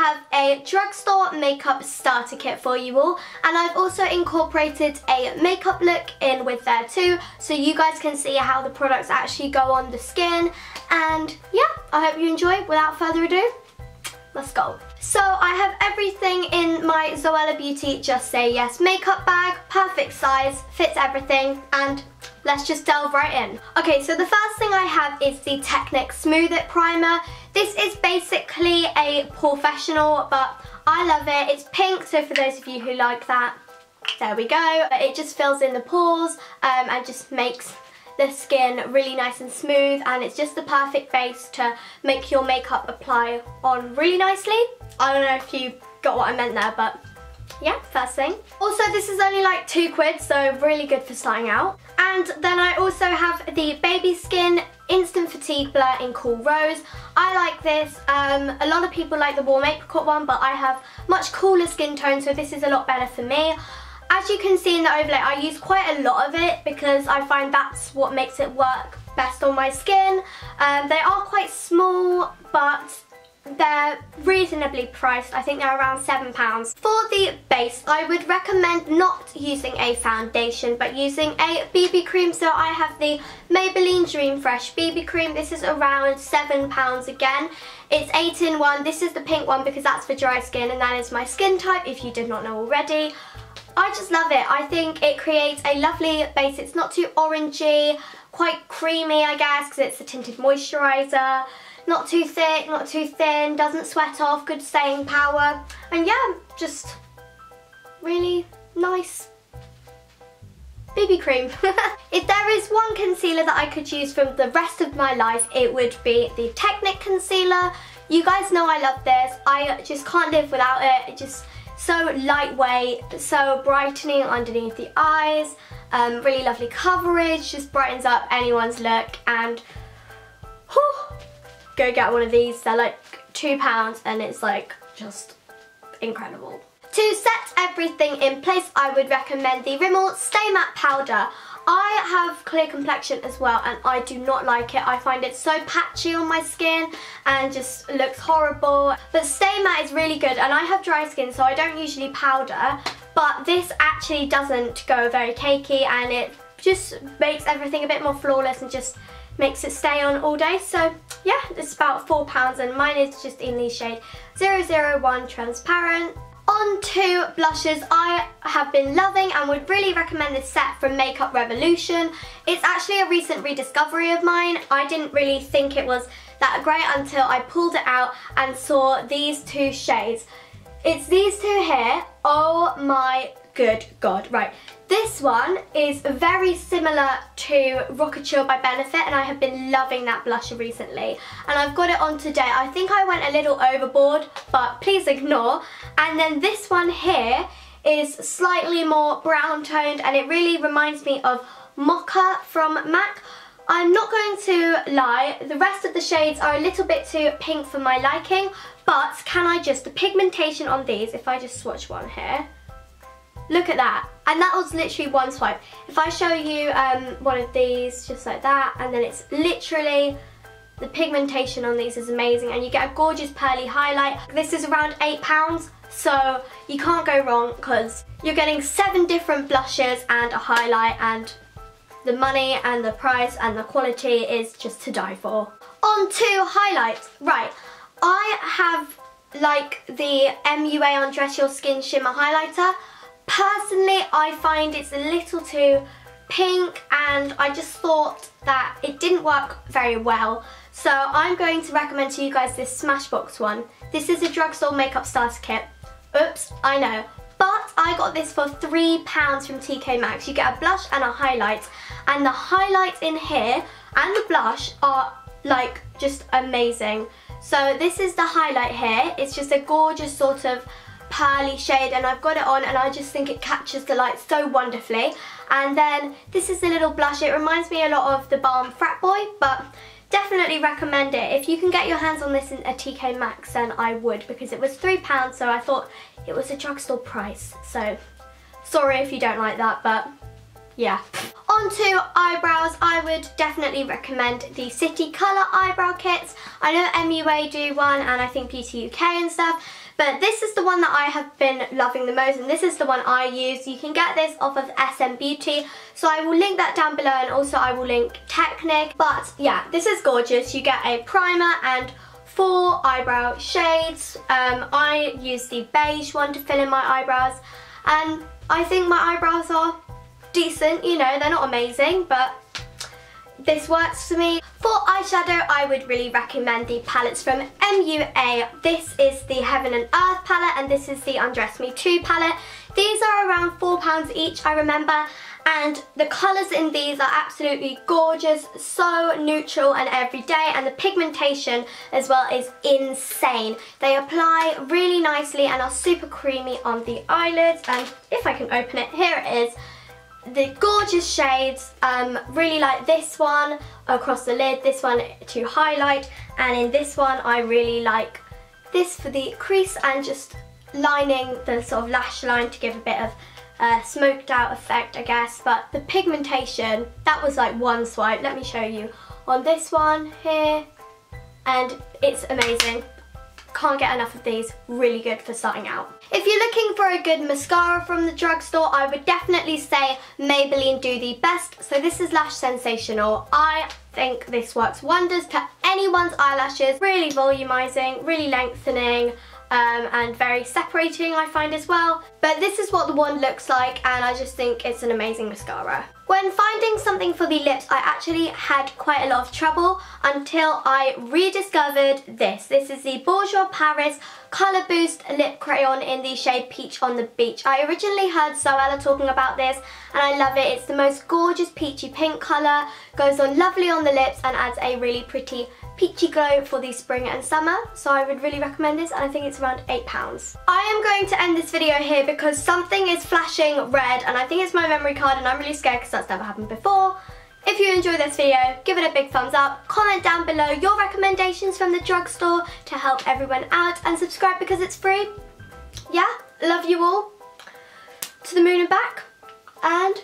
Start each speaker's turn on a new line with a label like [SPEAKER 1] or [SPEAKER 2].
[SPEAKER 1] have a Drugstore makeup starter kit for you all, and I've also incorporated a makeup look in with there too, so you guys can see how the products actually go on the skin. And yeah, I hope you enjoy. Without further ado, let's go. So I have everything in my Zoella Beauty Just Say Yes makeup bag, perfect size, fits everything, and let's just delve right in. Okay, so the first thing I have is the TECHNIC Smooth It Primer. This is basically a professional, but I love it. It's pink, so for those of you who like that, there we go. It just fills in the pores and just makes the skin really nice and smooth, and it's just the perfect base to make your makeup apply on really nicely. I don't know if you got what I meant there, but yeah, first thing. Also, this is only like £2, so really good for starting out. And then I also have the Baby Skin Instant Fatigue Blur in Cool Rose. I like this. A lot of people like the Warm Apricot one, but I have much cooler skin tone, so this is a lot better for me. As you can see in the overlay, I use quite a lot of it because I find that's what makes it work best on my skin. They are quite small, but they're reasonably priced. I think they're around £7. For the base, I would recommend not using a foundation, but using a BB cream. So I have the Maybelline Dream Fresh BB cream. This is around £7 again. It's 8 in 1. This is the pink one because that's for dry skin, and that is my skin type, if you did not know already. I just love it. I think it creates a lovely base. It's not too orangey, quite creamy, I guess, because it's a tinted moisturiser. Not too thick, not too thin, doesn't sweat off, good staying power. And yeah, just really nice BB cream. If there is one concealer that I could use for the rest of my life, it would be the TECHNIC concealer. You guys know I love this. I just can't live without it. It just so lightweight, so brightening underneath the eyes, really lovely coverage, just brightens up anyone's look. And whew, go get one of these. They're like £2 and it's like just incredible. To set everything in place, I would recommend the Rimmel Stay Matte Powder. I have clear complexion as well, and I do not like it. I find it so patchy on my skin and just looks horrible. But Stay Matte is really good, and I have dry skin, so I don't usually powder, but this actually doesn't go very cakey, and it just makes everything a bit more flawless and just makes it stay on all day. So yeah, it's about £4, and mine is just in the shade 001 Transparent. On to blushes. I have been loving and would really recommend this set from Makeup Revolution. It's actually a recent rediscovery of mine. I didn't really think it was that great until I pulled it out and saw these two shades. It's these two here. Oh my good God. Right. This one is very similar to Rockature by Benefit, and I have been loving that blusher recently. And I've got it on today. I think I went a little overboard, but please ignore. And then this one here is slightly more brown toned, and it really reminds me of Mocha from MAC. I'm not going to lie, the rest of the shades are a little bit too pink for my liking, but can I just, the pigmentation on these, if I just swatch one here, look at that. And that was literally one swipe. If I show you one of these, just like that, and then it's literally, the pigmentation on these is amazing, and you get a gorgeous pearly highlight. This is around £8, so you can't go wrong because you're getting 7 different blushes and a highlight, and the money and the price and the quality is just to die for. On to highlights. Right, I have like the MUA Undress Your Skin Shimmer Highlighter. Personally, I find it's a little too pink, and I just thought that it didn't work very well. So I'm going to recommend to you guys this Smashbox one. This is a Drugstore makeup starter kit. Oops, I know. But I got this for £3 from TK Maxx. You get a blush and a highlight. And the highlights in here and the blush are like just amazing. So this is the highlight here. It's just a gorgeous sort of pearly shade, and I've got it on and I just think it captures the light so wonderfully. And then this is the little blush. It reminds me a lot of the Balm Frat Boy, but definitely recommend it. If you can get your hands on this in a TK Maxx, then I would, because it was £3, so I thought it was a drugstore price. So sorry if you don't like that, but yeah. On to eyebrows. I would definitely recommend the City Colour eyebrow kits. I know MUA do one, and I think Beauty UK and stuff, But this is the one that I have been loving the most, and this is the one I use. You can get this off of SM Beauty, so I will link that down below, and also I will link TECHNIC. But yeah, this is gorgeous. You get a primer and 4 eyebrow shades. I use the beige one to fill in my eyebrows, and I think my eyebrows are decent, you know, they're not amazing, but this works for me. For eyeshadow, I would really recommend the palettes from MUA. This is the Heaven and Earth palette, and this is the Undress Me 2 palette. These are around £4 each, I remember, and the colours in these are absolutely gorgeous, so neutral and everyday, and the pigmentation as well is insane. They apply really nicely and are super creamy on the eyelids, and if I can open it, here it is. The gorgeous shades, really like this one across the lid, this one to highlight, and in this one I really like this for the crease and just lining the sort of lash line to give a bit of smoked out effect, I guess. But the pigmentation, that was like one swipe. Let me show you on this one here, and it's amazing. Can't get enough of these, really good for starting out. If you're looking for a good mascara from the drugstore, I would definitely say Maybelline Do The Best. So this is Lash Sensational. I think this works wonders to anyone's eyelashes. Really volumizing, really lengthening, and very separating, I find, as well. But this is what the wand looks like, and I just think it's an amazing mascara. When finding something for the lips, I actually had quite a lot of trouble until I rediscovered this. This is the Bourjois Paris Colour Boost Lip Crayon in the shade Peach on the Beach. I originally heard Zoella talking about this, and I love it. It's the most gorgeous peachy pink colour, goes on lovely on the lips and adds a really pretty peachy glow for the spring and summer. So I would really recommend this, and I think it's around £8. I am going to end this video here because something is flashing red, and I think it's my memory card, and I'm really scared because that's never happened before. If you enjoyed this video, give it a big thumbs up, comment down below your recommendations from the drugstore to help everyone out, and subscribe because it's free. Yeah, love you all. To the moon and back, and